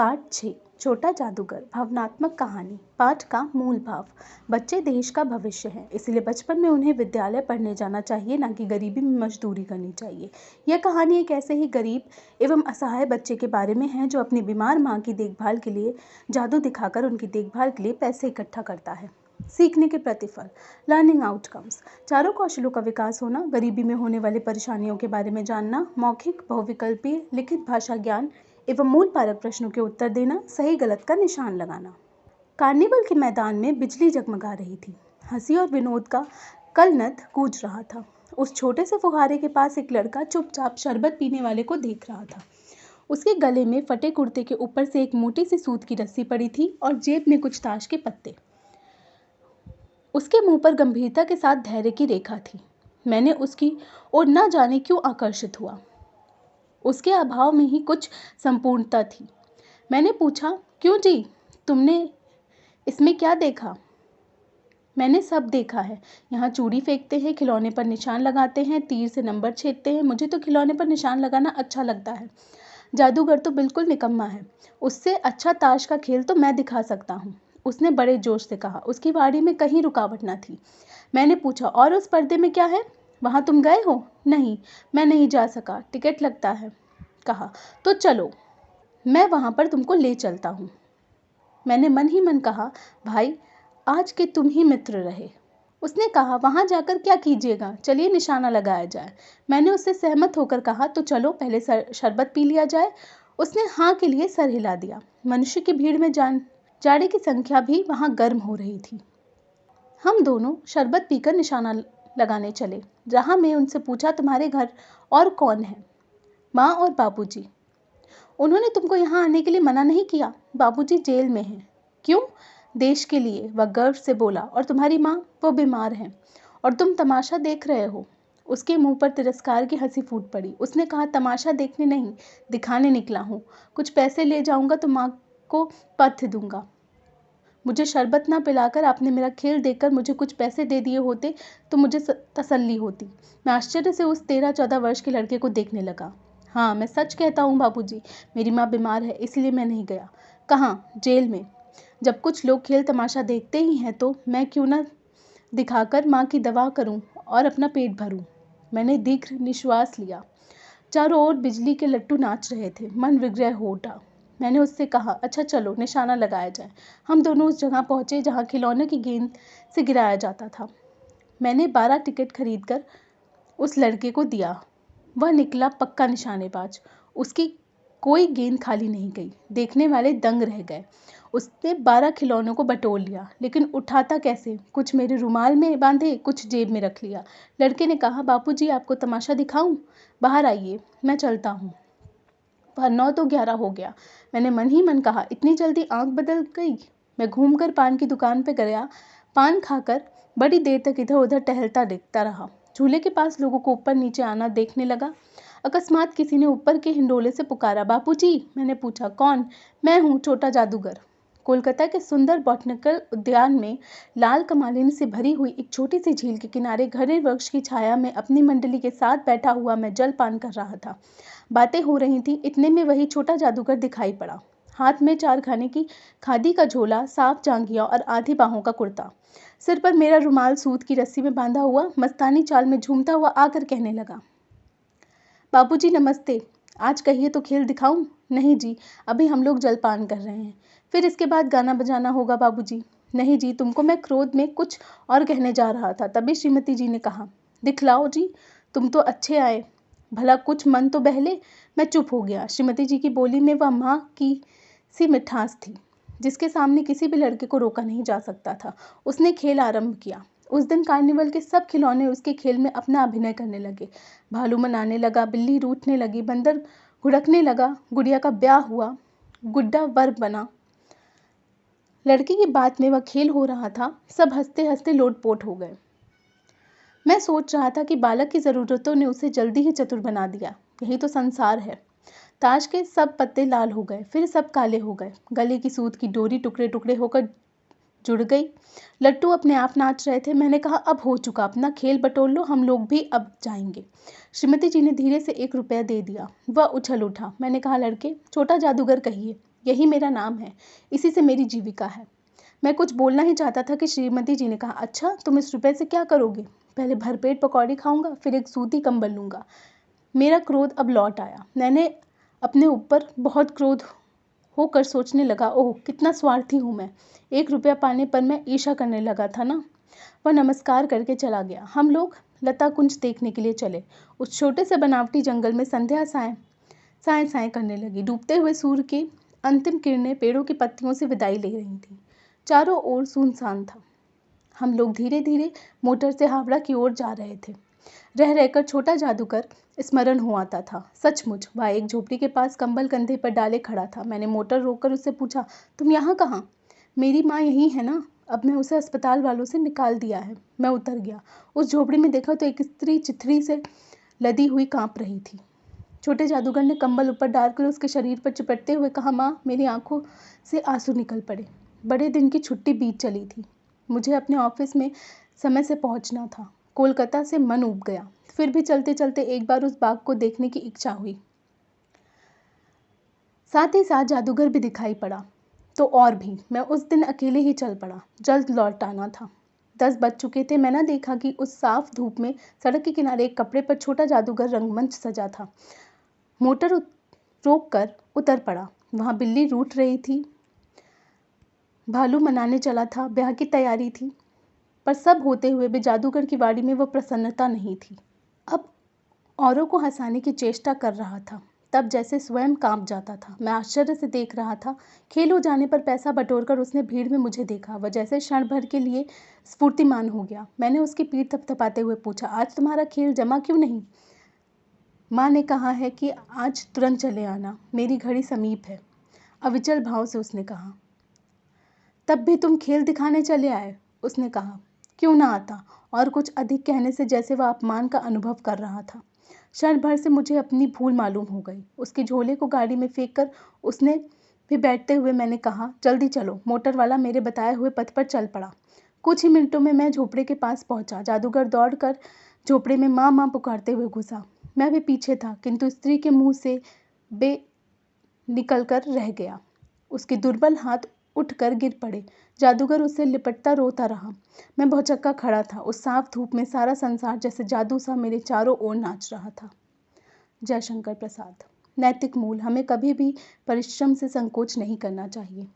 पाठ 6 छोटा जादूगर भावनात्मक कहानी। पाठ का मूल भाव। बच्चे देश का भविष्य हैं, इसलिए बचपन में उन्हें विद्यालय पढ़ने जाना चाहिए, ना कि गरीबी में मजदूरी करनी चाहिए। यह कहानी एक ऐसे ही गरीब एवं असहाय बच्चे के बारे में है जो अपनी बीमार माँ की देखभाल के लिए जादू दिखाकर उनकी देखभाल के लिए पैसे इकट्ठा करता है। सीखने के प्रतिफल। Learning outcomes. चारों कौशलों का विकास होना, गरीबी में होने वाली परेशानियों के बारे में जानना, मौखिक, बहुविकल्पीय, लिखित भाषा ज्ञान एवं मूल पारक प्रश्नों के उत्तर देना, सही गलत का निशान लगाना। कार्निवल के मैदान में बिजली जगमगा रही थी। हंसी और विनोद का कलनद गूंज रहा था। उस छोटे से फुहारे के पास एक लड़का चुपचाप शरबत पीने वाले को देख रहा था। उसके गले में फटे कुर्ते के ऊपर से एक मोटी सी सूत की रस्सी पड़ी थी और जेब में कुछ ताश के पत्ते। उसके मुंह पर गंभीरता के साथ धैर्य की रेखा थी। मैंने उसकी ओर न जाने क्यों आकर्षित हुआ। उसके अभाव में ही कुछ संपूर्णता थी। मैंने पूछा, क्यों जी, तुमने इसमें क्या देखा? मैंने सब देखा है। यहाँ चूड़ी फेंकते हैं, खिलौने पर निशान लगाते हैं, तीर से नंबर छेदते हैं। मुझे तो खिलौने पर निशान लगाना अच्छा लगता है। जादूगर तो बिल्कुल निकम्मा है। उससे अच्छा ताश का खेल तो मैं दिखा सकता हूँ, उसने बड़े जोश से कहा। उसकी वाणी में कहीं रुकावट न थी। मैंने पूछा, और उस पर्दे में क्या है? वहाँ तुम गए हो? नहीं, मैं नहीं जा सका, टिकट लगता है। कहा, तो चलो, मैं वहाँ पर तुमको ले चलता हूँ। मैंने मन ही मन कहा, भाई, आज के तुम ही मित्र रहे। उसने कहा, वहाँ जाकर क्या कीजिएगा, चलिए निशाना लगाया जाए। मैंने उससे सहमत होकर कहा, तो चलो पहले शरबत पी लिया जाए। उसने हाँ के लिए सर हिला दिया। मनुष्य की भीड़ में जाड़े की संख्या भी वहाँ गर्म हो रही थी। हम दोनों शरबत पीकर निशाना लगाने चले। जहाँ मैं उनसे पूछा, तुम्हारे घर और कौन है? माँ और बाबूजी। उन्होंने तुमको यहाँ आने के लिए मना नहीं किया? बाबूजी जेल में हैं। क्यों? देश के लिए, वह गर्व से बोला। और तुम्हारी माँ? वो बीमार हैं और तुम तमाशा देख रहे हो। उसके मुंह पर तिरस्कार की हंसी फूट पड़ी। उसने कहा, तमाशा देखने नहीं, दिखाने निकला हूँ। कुछ पैसे ले जाऊंगा तो माँ को पथ्य दूंगा। मुझे शरबत ना पिलाकर आपने मेरा खेल देखकर मुझे कुछ पैसे दे दिए होते तो मुझे तसल्ली होती। मैं आश्चर्य से उस 13-14 वर्ष के लड़के को देखने लगा। हाँ, मैं सच कहता हूँ बाबूजी, मेरी माँ बीमार है, इसलिए मैं नहीं गया। कहाँ? जेल में। जब कुछ लोग खेल तमाशा देखते ही हैं तो मैं क्यों ना दिखाकर माँ की दवा करूँ और अपना पेट भरूँ। मैंने दीर्घ निश्वास लिया। चारों ओर बिजली के लट्टू नाच रहे थे। मन विग्रह हो उठा। मैंने उससे कहा, अच्छा चलो निशाना लगाया जाए। हम दोनों उस जगह पहुँचे जहाँ खिलौने की गेंद से गिराया जाता था। मैंने 12 टिकट खरीदकर उस लड़के को दिया। वह निकला पक्का निशानेबाज। उसकी कोई गेंद खाली नहीं गई। देखने वाले दंग रह गए। उसने 12 खिलौनों को बटोर लिया, लेकिन उठाता कैसे? कुछ मेरे रुमाल में बांधे, कुछ जेब में रख लिया। लड़के ने कहा, बापूजी, आपको तमाशा दिखाऊं? बाहर आइए, मैं चलता हूँ। वह 9 तो 11 हो गया। मैंने मन ही मन कहा, इतनी जल्दी आंख बदल गई। मैं घूमकर पान की दुकान पर गया। पान खाकर बड़ी देर तक इधर उधर टहलता देखता रहा। झूले के पास लोगों को ऊपर नीचे आना देखने लगा। अकस्मात किसी ने ऊपर के हिंडोले से पुकारा, बापूजी। मैंने पूछा, कौन? मैं हूँ, छोटा जादूगर। कोलकाता के सुंदर बॉटनिकल उद्यान में लाल कमालिनी से भरी हुई एक छोटी सी झील के किनारे घने वृक्ष की छाया में अपनी मंडली के साथ बैठा हुआ मैं जलपान कर रहा था। बातें हो रही थी। इतने में वही छोटा जादूगर दिखाई पड़ा। हाथ में 4 खाने की खादी का झोला, साफ जांघिया और आधी बाहों का कुर्ता, सिर पर मेरा रुमाल सूत की रस्सी में बांधा हुआ, मस्तानी चाल में झूमता हुआ आकर कहने लगा, बाबूजी नमस्ते। आज कहिए तो खेल दिखाऊं? नहीं जी, अभी हम लोग जलपान कर रहे हैं। फिर इसके बाद गाना बजाना होगा बाबूजी। नहीं जी, तुमको मैं क्रोध में कुछ और कहने जा रहा था, तभी श्रीमती जी ने कहा, दिखलाओ जी, तुम तो अच्छे आए, भला कुछ मन तो बहले। मैं चुप हो गया। श्रीमती जी की बोली में वह माँ की सी मिठास थी जिसके सामने किसी भी लड़के को रोका नहीं जा सकता था। उसने खेल आरंभ किया। उस दिन कार्निवल के सब खिलौने उसके खेल में अपना अभिनय करने लगे। भालू मनाने लगा, बिल्ली रूठने लगी, बंदर घुड़कने लगा, गुड़िया का ब्याह हुआ, गुड्डा वर बना। लड़के की बात में वह खेल हो रहा था। सब हंसते हंसते लोटपोट हो गए। मैं सोच रहा था कि बालक की ज़रूरतों ने उसे जल्दी ही चतुर बना दिया। यही तो संसार है। ताश के सब पत्ते लाल हो गए, फिर सब काले हो गए। गले की सूत की डोरी टुकड़े टुकड़े होकर जुड़ गई। लट्टू अपने आप नाच रहे थे। मैंने कहा, अब हो चुका, अपना खेल बटोर लो, हम लोग भी अब जाएंगे। श्रीमती जी ने धीरे से 1 रुपया दे दिया। वह उछल उठा। मैंने कहा, लड़के, छोटा जादूगर कहिए। यही मेरा नाम है, इसी से मेरी जीविका है। मैं कुछ बोलना ही चाहता था कि श्रीमती जी ने कहा, अच्छा तुम इस रुपए से क्या करोगे? पहले भरपेट पकौड़ी खाऊंगा, फिर एक सूती कंबल लूंगा। मेरा क्रोध अब लौट आया। मैंने अपने ऊपर बहुत क्रोध होकर सोचने लगा, ओह कितना स्वार्थी हूँ मैं। 1 रुपया पाने पर मैं ईर्ष्या करने लगा था ना। वह नमस्कार करके चला गया। हम लोग लता कुंज देखने के लिए चले। उस छोटे से बनावटी जंगल में संध्या साय साय साय करने लगी। डूबते हुए सूर्य की अंतिम किरणें पेड़ों की पत्तियों से विदाई ले रही थीं। चारों ओर सुनसान था। हम लोग धीरे धीरे मोटर से हावड़ा की ओर जा रहे थे। रह रहकर छोटा जादूगर स्मरण हो आता था। सचमुच वह एक झोपड़ी के पास कंबल कंधे पर डाले खड़ा था। मैंने मोटर रोककर उससे पूछा, तुम यहाँ कहाँ? मेरी माँ यहीं है ना, अब मैं उसे अस्पताल वालों से निकाल दिया है। मैं उतर गया। उस झोपड़ी में देखा तो एक स्त्री चिथड़ी से लदी हुई कांप रही थी। छोटे जादूगर ने कंबल ऊपर डालकर उसके शरीर पर चिपटते हुए कहा, माँ। मेरी आंखों से आंसू निकल पड़े। बड़े दिन की छुट्टी बीत चली थी। मुझे अपने ऑफिस में समय से पहुंचना था। कोलकाता से मन उब गया। फिर भी चलते चलते एक बार उस बाग को देखने की इच्छा हुई। साथ ही साथ जादूगर भी दिखाई पड़ा। तो और भी मैं उस दिन अकेले ही चल पड़ा। जल्द लौट आना था। 10 बज चुके थे। मैंने देखा कि उस साफ धूप में सड़क के किनारे एक कपड़े पर छोटा जादूगर रंगमंच सजा था। मोटर रोक कर उतर पड़ा। वहाँ बिल्ली रूठ रही थी। भालू मनाने चला था। ब्याह की तैयारी थी। पर सब होते हुए भी जादूगर की वाड़ी में वह प्रसन्नता नहीं थी। अब औरों को हंसाने की चेष्टा कर रहा था, तब जैसे स्वयं कांप जाता था। मैं आश्चर्य से देख रहा था। खेल हो जाने पर पैसा बटोरकर उसने भीड़ में मुझे देखा। वह जैसे क्षण भर के लिए स्फूर्तिमान हो गया। मैंने उसकी पीठ थपथपाते हुए पूछा, आज तुम्हारा खेल जमा क्यों नहीं? माँ ने कहा है कि आज तुरंत चले आना, मेरी घड़ी समीप है, अविचल भाव से उसने कहा। तब भी तुम खेल दिखाने चले आए? उसने कहा। क्यों ना आता? और कुछ अधिक कहने से जैसे वह अपमान का अनुभव कर रहा था। क्षण भर से मुझे अपनी भूल मालूम हो गई। उसके झोले को गाड़ी में फेंक कर उसने भी बैठते हुए मैंने कहा, जल्दी चलो। मोटर वाला मेरे बताए हुए पथ पर चल पड़ा। कुछ ही मिनटों में मैं झोपड़े के पास पहुंचा। जादूगर दौड़कर झोपड़े में माँ माँ पुकारते हुए घुसा। मैं भी पीछे था, किंतु स्त्री के मुंह से बे निकल कर रह गया। उसके दुर्बल हाथ उठकर गिर पड़े। जादूगर उससे लिपटता रोता रहा। मैं भौचक्का खड़ा था। उस साफ धूप में सारा संसार जैसे जादू सा मेरे चारों ओर नाच रहा था। जयशंकर प्रसाद। नैतिक मूल। हमें कभी भी परिश्रम से संकोच नहीं करना चाहिए।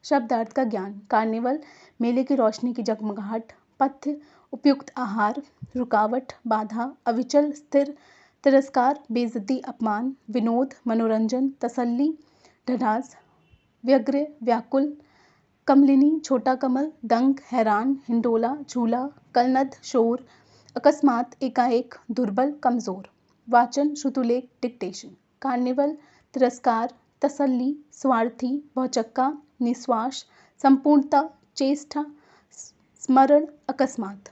शब्दार्थ का ज्ञान। कार्निवल, मेले की रोशनी की जगमगाहट, पथ्य, उपयुक्त आहार, रुकावट, बाधा, अविचल, स्थिर, तिरस्कार, बेइज्जती, अपमान, विनोद, मनोरंजन, तसल्ली, ढढ़ास, व्यग्र, व्याकुल, कमलिनी, छोटा कमल, दंग, हैरान, हिंडोला, झूला, कलनद, शोर, अकस्मात, एकाएक, दुर्बल, कमजोर। वाचन, श्रुतुलेख, डिक्टेशन। कार्निवल, तिरस्कार, तसल्ली, स्वार्थी, भौचक्का, निश्वास, संपूर्णता, चेष्टा, स्मरण, अकस्मात।